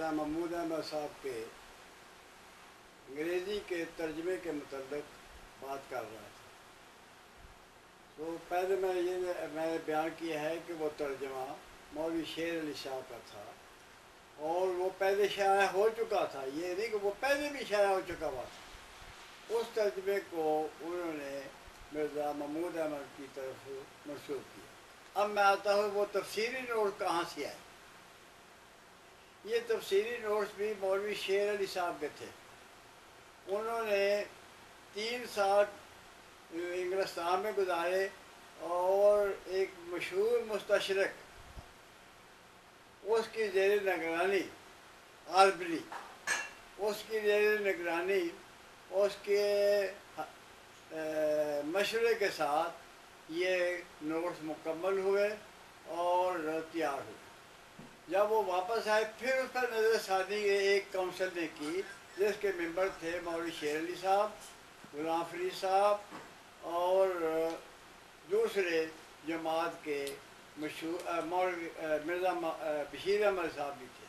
مرزا محمود احمد صاحب کے انگریزی کے ترجمے کے متعلق بات کر رہا تھا. تو پہلے میں نے بیان کیا ہے کہ وہ ترجمہ مولوی شیر علی صاحب کا تھا اور وہ پہلے شائع ہو چکا تھا. یہ نہیں کہ وہ پہلے بھی شائع ہو چکا ہوا تھا. اس ترجمے کو انہوں نے مرزا محمود احمد کی طرف منسوخ کیا. اب میں آتا ہوں وہ تفسیری نوٹ کہاں سے آئے. یہ تفسیری نوٹس بھی مولوی شیر علی صاحب کے تھے. انہوں نے 3 سال انگلستان میں گزارے اور ایک مشہور مستشرق اس کی زیر نگرانی آلبری، اس کی زیر نگرانی اس کے مشورے کے ساتھ یہ نوٹس مکمل ہوئے اور تیار ہوئے. جب وہ واپس آئے پھر اس پر نظر ثانی ایک کونسل نے کی جس کے ممبر تھے مولوی شیر علی صاحب، غلام فرید صاحب اور دوسرے جماعت کے مشہور مولوی مرزا بشیر احمد صاحب بھی تھے.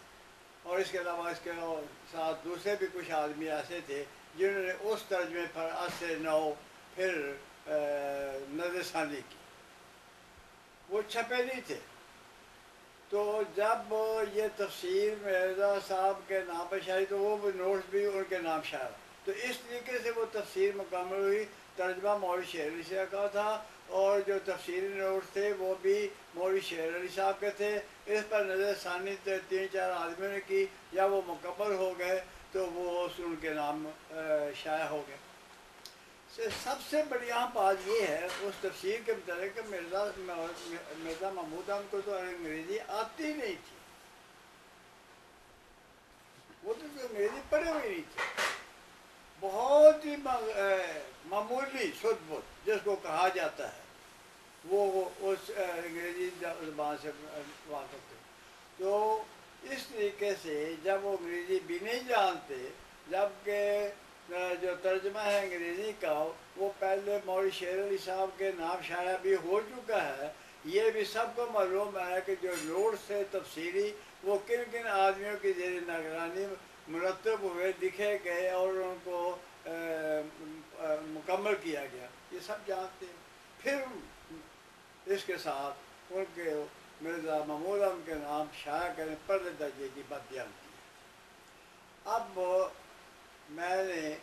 اور اس کے علاوہ اس کے ساتھ دوسرے بھی کچھ آدمی ایسے تھے جنہوں نے اس ترجمے پر اثر نو پھر نظر ثانی کی. وہ چھپے نہیں تھے. تو جب یہ تفسیر مرزا صاحب کے نام پر شائع تو وہ نوٹس بھی ان کے نام شائع. تو اس طریقے سے وہ تفسیر مکمل ہوئی. ترجمہ مولوی شیر علی صاحب کا تھا اور جو تفسیری نوٹس تھے وہ بھی مولوی شیر علی صاحب کے تھے. اس پر نظر ثانی 3-4 آدمیوں نے کی. جب وہ مکمل ہو گئے تو وہ ان کے نام شائع ہو گئے. سب سے بڑی اہم بات یہ ہے اس تفسیر کے متعلق کہ مرزا محمود احمد کو تو انگریزی آتی نہیں تھی. وہ تو انگریزی پڑھے ہوئے نہیں تھے. بہت ہی معمولی شدھ بت جس کو کہا جاتا ہے وہ اس انگریزی زبان سے واقف تھے. تو اس طریقے سے جب وہ انگریزی بھی نہیں جانتے، جبکہ جو ترجمہ ہے انگریزی کا وہ پہلے مولوی شیر علی صاحب کے نام شائع بھی ہو چکا ہے. یہ بھی سب کو معلوم ہے کہ جو نوٹس تھے تفسیری وہ کن کن آدمیوں کی زیر نگرانی مرتب ہوئے، لکھے گئے اور ان کو مکمل کیا گیا. یہ سب جانتے ہیں. پھر اس کے ساتھ ان کے مرزا محمود احمد کے نام شائع کرنے پہلے درجے کی بددیانتی ہے. اب میں نے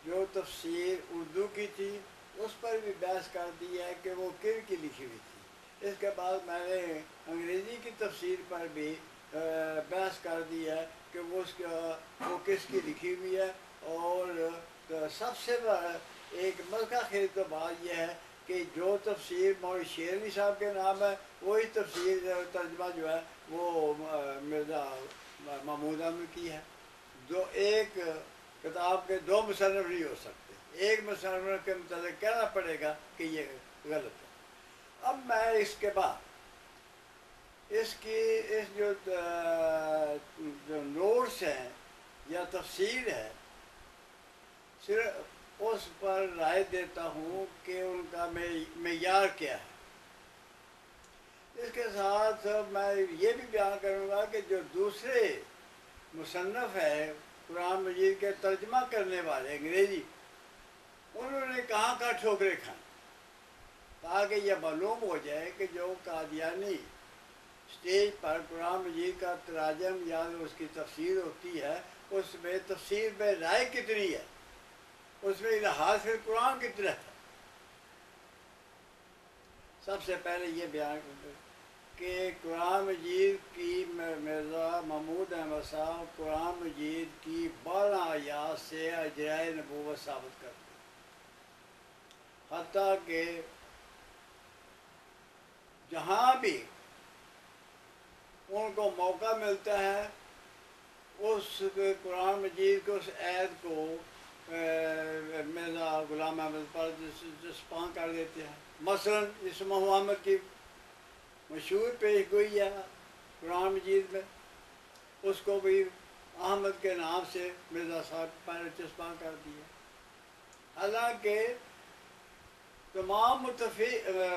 جو تفسیر اردو کی تھی اس پر بھی بحث کر دی ہے کہ وہ کن کی لکھی ہوئی تھی. اس کے بعد میں نے انگریزی کی تفسیر پر بھی بحث کر دی ہے کہ وہ کس کی لکھی ہوئی ہے. اور سب سے ایک مذہب خیز بات یہ ہے کہ جو تفسیر مولوی شیر علی صاحب کے نام ہے وہی تفسیر ترجمہ جو ہے وہ مرزا محمود احمد کی ہے. ایک کتاب کے 2 مصنف نہیں ہو سکتے. ایک مصنف کے متعلق کہنا پڑے گا کہ یہ غلط ہے. اب میں اس کے بعد اس جو نوٹس ہیں یا تفسیر ہے صرف اس پر رائے دیتا ہوں کہ ان کا معیار کیا ہے. اس کے ساتھ میں یہ بھی بیان کروں گا کہ جو دوسرے مصنف ہے قرآن مجید کے ترجمہ کرنے والے انگریزی، انہوں نے کہاں کہاں ٹھوکریں کھائیں تاکہ یہ معلوم ہو جائے کہ جو قادیانی اسٹیج پر قرآن مجید کا تراجم یا اس کی تفسیر ہوتی ہے اس میں تفسیر میں رائے کتنی ہے، اس میں لحاظ پھر قرآن کتنا ہے. سب سے پہلے یہ بیان کہ قرآن مجید کی مرزا محمود احمد صاحب قرآن مجید کی 12 آیات سے اجرائے نبوت ثابت کرتے ہیں. حتیٰ کہ جہاں بھی ان کو موقع ملتا ہے اس قرآن مجید کو اس عید کو مرزا غلام احمد پر جسپاں کر دیتے ہیں. مثلاً اسم محمد کی مشہور پیش گوئی ہے قرآن مجید میں، اس کو بھی احمد کے نام سے مرزا صاحب پر جسپاں کر دیا. حالانکہ تمام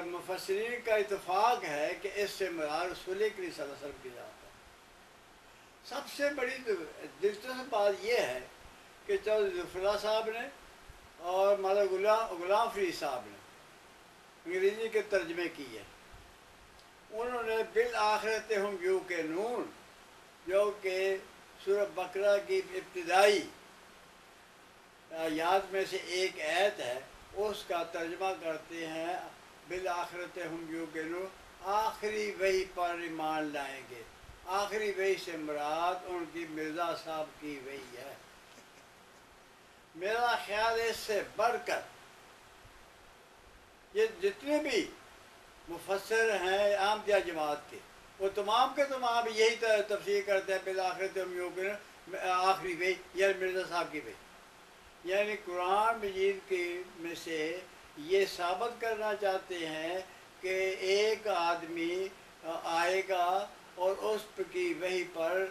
مفسرین کا اتفاق ہے کہ اس سے مراد رسول کریم صلی اللہ علیہ وسلم کی ذات ہے. سب سے بڑی دلچسپ بات یہ ہے کہ چودھری ظفر اللہ صاحب نے اور مولانا غلام فرید صاحب نے انگریزی کے ترجمے کیے. انہوں نے بالآخرت ہم یوقنون جو کہ سورہ بقرہ کی ابتدائی آیات میں سے ایک آیت ہے اس کا ترجمہ کرتے ہیں بالآخرت ہم یوقنون، آخری وحی پر ایمان لائیں گے. آخری وحی سے مراد ان کی مرزا صاحب کی وحی ہے. میرا خیال ہے اس سے بڑھ کر یہ جتنے بھی مفسر ہیں احمدیہ جماعت کے، وہ تمام کے تمام یہی تفسیر کرتے ہیں بالآخرت ہم یوقنون، آخری وحی یعنی مرزا صاحب کی وحی. یعنی قرآن مجید کے میں سے یہ ثابت کرنا چاہتے ہیں کہ ایک آدمی آئے گا اور اس کی وحی پر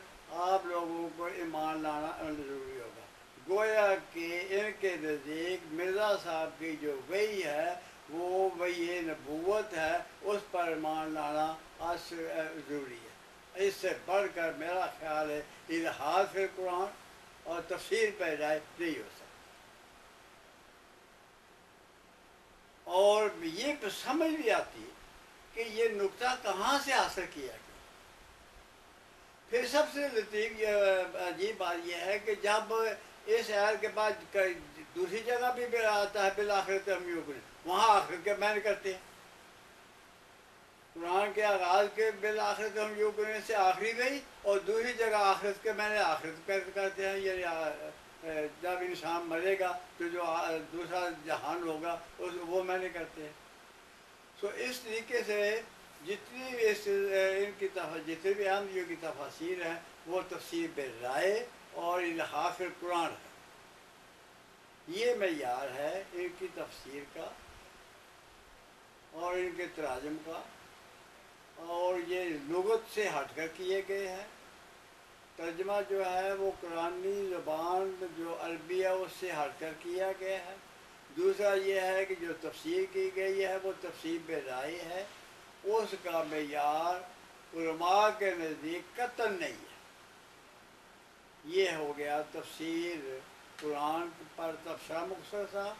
آپ لوگوں کو ایمان لانا ضروری ہوگا. گویا کہ ان کے نزدیک مرزا صاحب کی جو وحی ہے وہ وحی نبوت ہے، اس پر ایمان لانا ضروری ہے. اس سے بڑھ کر میرا خیال ہے الحاد فی القرآن اور تفسیر پہ رائے نہیں ہو سکتی. اور یہ سمجھ بھی آتی کہ یہ نقطہ کہاں سے حاصل کیا گیا. پھر سب سے لطیف عجیب بات یہ ہے کہ جب اس آیت کے بعد دوسری جگہ بھی آتا ہے بالآخرت ہم یوقنون، وہاں آخرت کے معنی کرتے ہیں. قرآن کے آغاز کے بالآخرت ہم یوقنون سے آخری گئی اور دوسری جگہ آخرت کے معنی آخرت کرتے ہیں. یعنی جب انسان مرے گا تو جو دوسرا جہان ہوگا وہ معنی کرتے ہیں. سو اس طریقے سے جتنی ان کی جتنے بھی احمدیوں کی تفاسیر ہیں وہ تفسیر بالرائے اور الحاد فی القرآن ہے. یہ معیار ہے ان کی تفسیر کا اور ان کے تراجم کا، اور یہ لغت سے ہٹ کر کیے گئے ہیں. ترجمہ جو ہے وہ قرآنی زبان جو عربی ہے اس سے ہٹ کر کیا گیا ہے. دوسرا یہ ہے کہ جو تفسیر کی گئی ہے وہ تفسیر بالرائے ہے، اس کا معیار علماء کے نزدیک قطعاً نہیں ہے. یہ ہو گیا تفسیر قرآن پر تبصرہ مختصر سا،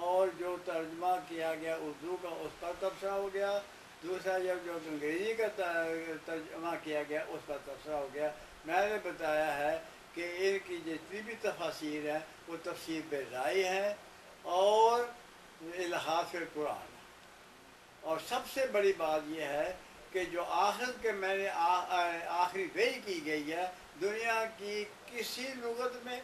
اور جو ترجمہ کیا گیا اردو کا اس پر تبصرہ ہو گیا. دوسرا جو انگریزی کا ترجمہ کیا گیا اس پر تبصرہ ہو گیا. میں نے بتایا ہے کہ ان کی جتنی بھی تفاسیر ہیں وہ تفسیر بالرائے ہیں اور الحاد فی القرآن. اور سب سے بڑی بات یہ ہے کہ جو آخرت کے میں نے آخری وحی کی گئی ہے، دنیا کی کسی لغت میں،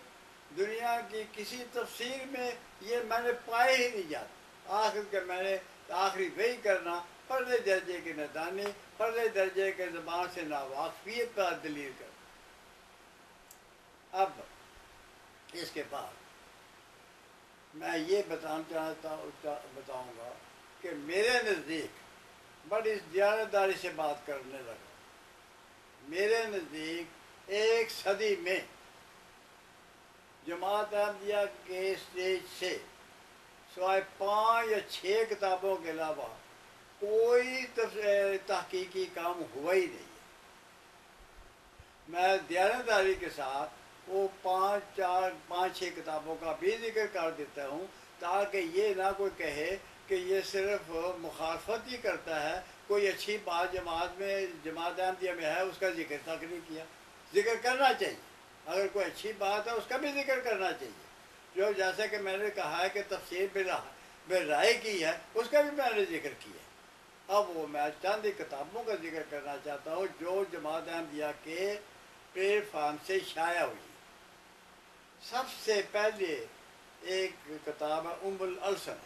دنیا کی کسی تفسیر میں یہ میں نے پائے ہی نہیں جاتا. آخرت کے میں نے آخری وحی کرنا پرلے درجے کی نادانی، پرلے درجے کے زبان سے ناواقفیت کا دلیل کرنا. اب اس کے بعد میں یہ بتاؤں گا کہ میرے نزدیک بڑی دیانتداری سے بات کرنے لگا. میرے نزدیک ایک صدی میں جماعت احمدیہ کے اسٹیج سے سوائے 5 یا 6 کتابوں کے علاوہ کوئی تحقیقی کام ہوا ہی نہیں ہے. میں دیانتداری کے ساتھ وہ 5-6 کتابوں کا بھی ذکر کر دیتا ہوں تاکہ یہ نہ کوئی کہے کہ یہ صرف مخالفت ہی کرتا ہے، کوئی اچھی بات جماعت احمدیہ میں ہے اس کا ذکر تک نہیں کیا. ذکر کرنا چاہیے، اگر کوئی اچھی بات ہے اس کا بھی ذکر کرنا چاہیے. جو جیسا کہ میں نے کہا ہے کہ تفسیر بالرائے کی ہے اس کا بھی میں نے ذکر کیا. اب وہ میں چند کتابوں کا ذکر کرنا چاہتا ہوں جو جماعت احمدیہ کے پلیٹ فارم سے شائع ہوئی. سب سے پہلے ایک کتاب ہے ام الالسن،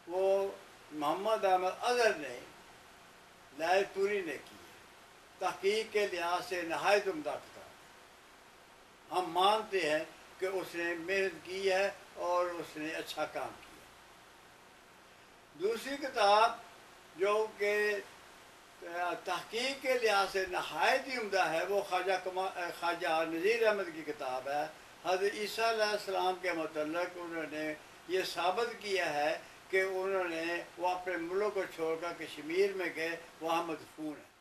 وہ محمد احمد اظہر نے لائل پوری نے کی ہے. تحقیق کے لحاظ سے نہایت عمدہ کتاب. ہم مانتے ہیں کہ اس نے محنت کی ہے اور اس نے اچھا کام کیا. دوسری کتاب جو کہ تحقیق کے لحاظ سے نہایت ہی عمدہ ہے وہ خواجہ نذیر احمد کی کتاب ہے. حضرت عیسیٰ علیہ السلام کے متعلق انہوں نے یہ ثابت کیا ہے کہ وہ اپنے ملک کو چھوڑ کر کشمیر میں گئے، وہاں مدفون ہیں.